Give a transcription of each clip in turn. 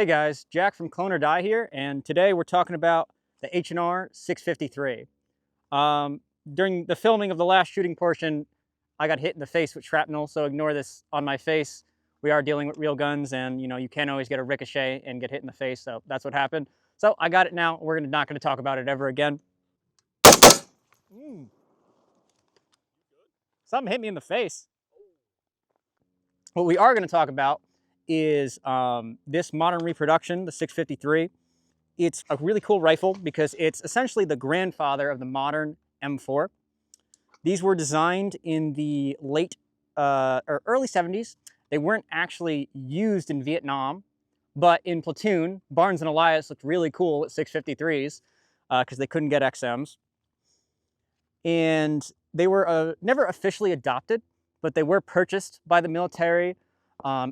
Hey guys, Jack from Clone or Die here, and today we're talking about the H&R 653. During the filming of the last shooting portion, I got hit in the face with shrapnel, so ignore this on my face. We are dealing with real guns, and you can't always get a ricochet and get hit in the face, so that's what happened. So I got it now. We're not going to talk about it ever again. Something hit me in the face. What we are going to talk about is this modern reproduction, the 653. It's a really cool rifle because it's essentially the grandfather of the modern M4. These were designed in the late or early 70s. They weren't actually used in Vietnam, but in platoon, Barnes and Elias looked really cool with 653s because they couldn't get XMs. And they were never officially adopted, but they were purchased by the military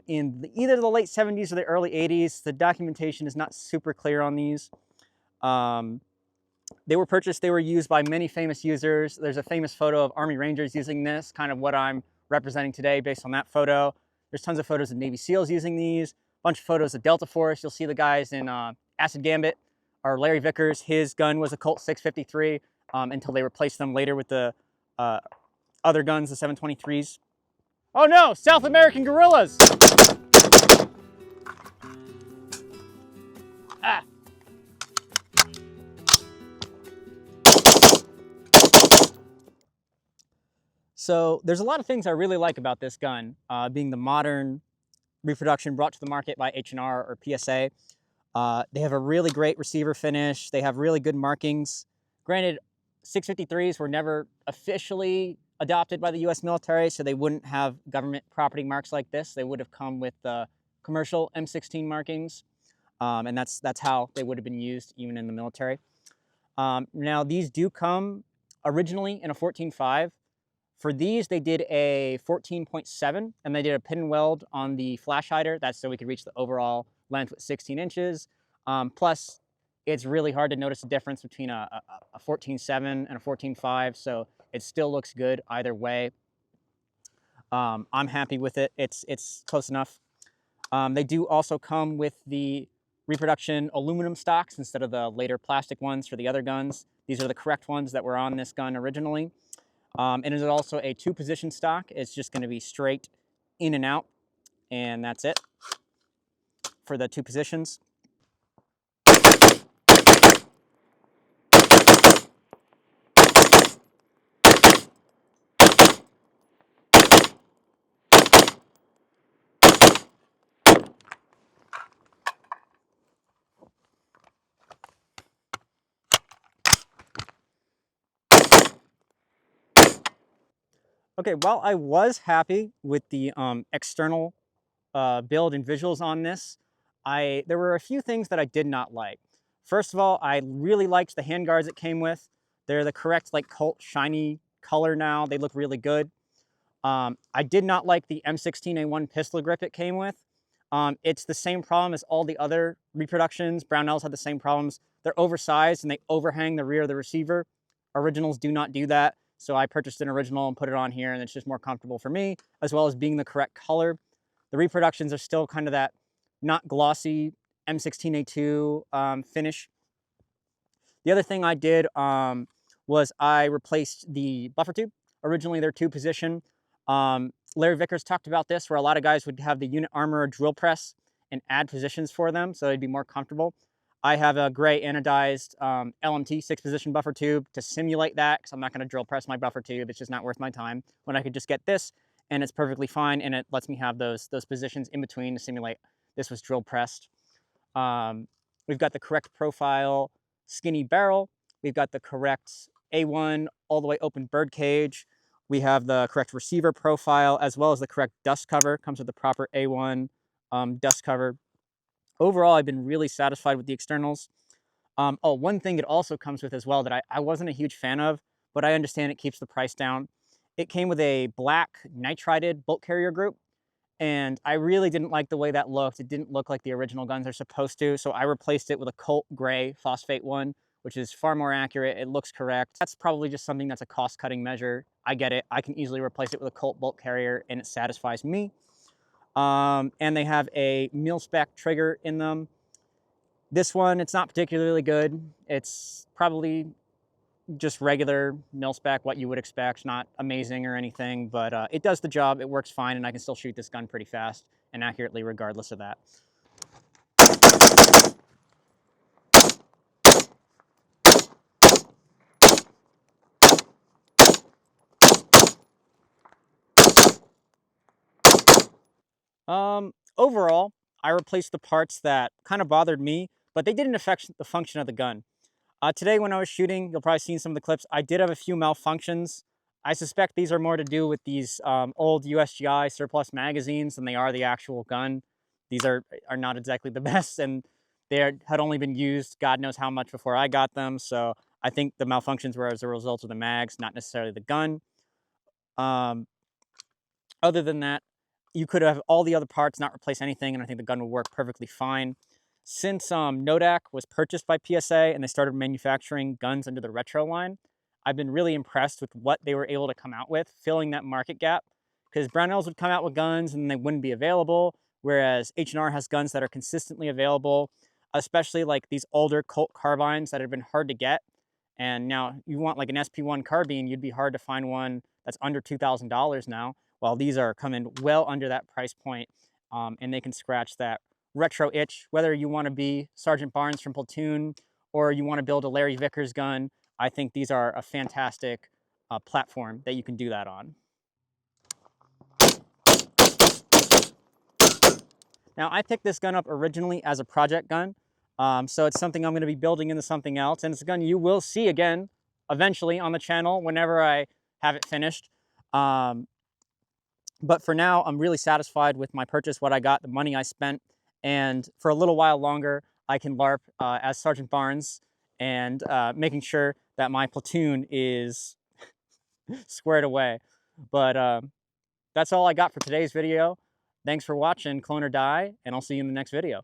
in either the late 70s or the early 80s. The documentation is not super clear on these. They were purchased, they were used by many famous users. There's a famous photo of Army Rangers using this, kind of what I'm representing today based on that photo. There's tons of photos of Navy SEALs using these, a bunch of photos of Delta Force. You'll see the guys in Acid Gambit, or Larry Vickers, his gun was a Colt 653 until they replaced them later with the other guns, the 723s. Oh no, South American guerrillas! Ah. So there's a lot of things I really like about this gun, being the modern reproduction brought to the market by H&R or PSA. They have a really great receiver finish. They have really good markings. Granted, 653s were never officially adopted by the US military, so they wouldn't have government property marks like this. They would have come with the commercial M16 markings, and that's how they would have been used even in the military. Now, these do come originally in a 14.5. For these, they did a 14.7, and they did a pin and weld on the flash hider. That's so we could reach the overall length with 16 inches. Plus, it's really hard to notice a difference between a 14.7 and a 14.5, so it still looks good either way. I'm happy with it. It's close enough. They do also come with the reproduction aluminum stocks instead of the later plastic ones for the other guns. These are the correct ones that were on this gun originally. And it is also a 2-position stock. It's just going to be straight in and out, and that's it for the 2 positions. Okay, while I was happy with the external build and visuals on this, there were a few things that I did not like. First of all, I really liked the handguards it came with. They're the correct like Colt shiny color now. They look really good. I did not like the M16A1 pistol grip it came with. It's the same problem as all the other reproductions. Brownells had the same problems. They're oversized and they overhang the rear of the receiver. Originals do not do that. So I purchased an original and put it on here, and it's just more comfortable for me, as well as being the correct color. The reproductions are still kind of that not glossy M16A2 finish. The other thing I did was I replaced the buffer tube. Originally, they're 2-position. Larry Vickers talked about this, where a lot of guys would have the unit armor drill press and add positions for them, so they'd be more comfortable. I have a gray anodized LMT 6-position buffer tube to simulate that, because I'm not going to drill press my buffer tube. It's just not worth my time when I could just get this, and it's perfectly fine, and it lets me have those positions in between to simulate this was drill pressed. We've got the correct profile skinny barrel. We've got the correct A1 all the way open bird cage. We have the correct receiver profile, as well as the correct dust cover. Comes with the proper A1 dust cover. Overall, I've been really satisfied with the externals. Oh, one thing it also comes with as well that I wasn't a huge fan of, but I understand it keeps the price down. It came with a black nitrided bolt carrier group, and I really didn't like the way that looked. It didn't look like the original guns are supposed to, so I replaced it with a Colt gray phosphate one, which is far more accurate. It looks correct. That's probably just something that's a cost-cutting measure. I get it. I can easily replace it with a Colt bolt carrier, and it satisfies me. And they have a mil-spec trigger in them. This one, it's not particularly good. It's probably just regular mil-spec, what you would expect, not amazing or anything, but it does the job, it works fine, and I can still shoot this gun pretty fast and accurately regardless of that. Overall, I replaced the parts that kind of bothered me, but they didn't affect the function of the gun. Today when I was shooting, you'll probably seen some of the clips, I did have a few malfunctions. I suspect these are more to do with these old USGI surplus magazines than they are the actual gun. These are not exactly the best, and had only been used God knows how much before I got them, so I think the malfunctions were as a result of the mags, not necessarily the gun. Um, Other than that, you could have all the other parts, not replace anything, and I think the gun would work perfectly fine. Since Nodak was purchased by PSA and they started manufacturing guns under the retro line, I've been really impressed with what they were able to come out with, filling that market gap. Because Brownells would come out with guns and they wouldn't be available, whereas H&R has guns that are consistently available, especially like these older Colt carbines that have been hard to get. And now you want like an SP1 carbine, you'd be hard to find one that's under $2,000 now, while these are coming well under that price point, and they can scratch that retro itch. Whether you want to be Sergeant Barnes from Platoon or you want to build a Larry Vickers gun, I think these are a fantastic platform that you can do that on. Now, I picked this gun up originally as a project gun, so it's something I'm going to be building into something else, and it's a gun you will see again eventually on the channel whenever I have it finished. But for now, I'm really satisfied with my purchase, what I got, the money I spent, and for a little while longer, I can LARP as Sergeant Barnes and making sure that my platoon is squared away. But that's all I got for today's video. Thanks for watching Clone or Die, and I'll see you in the next video.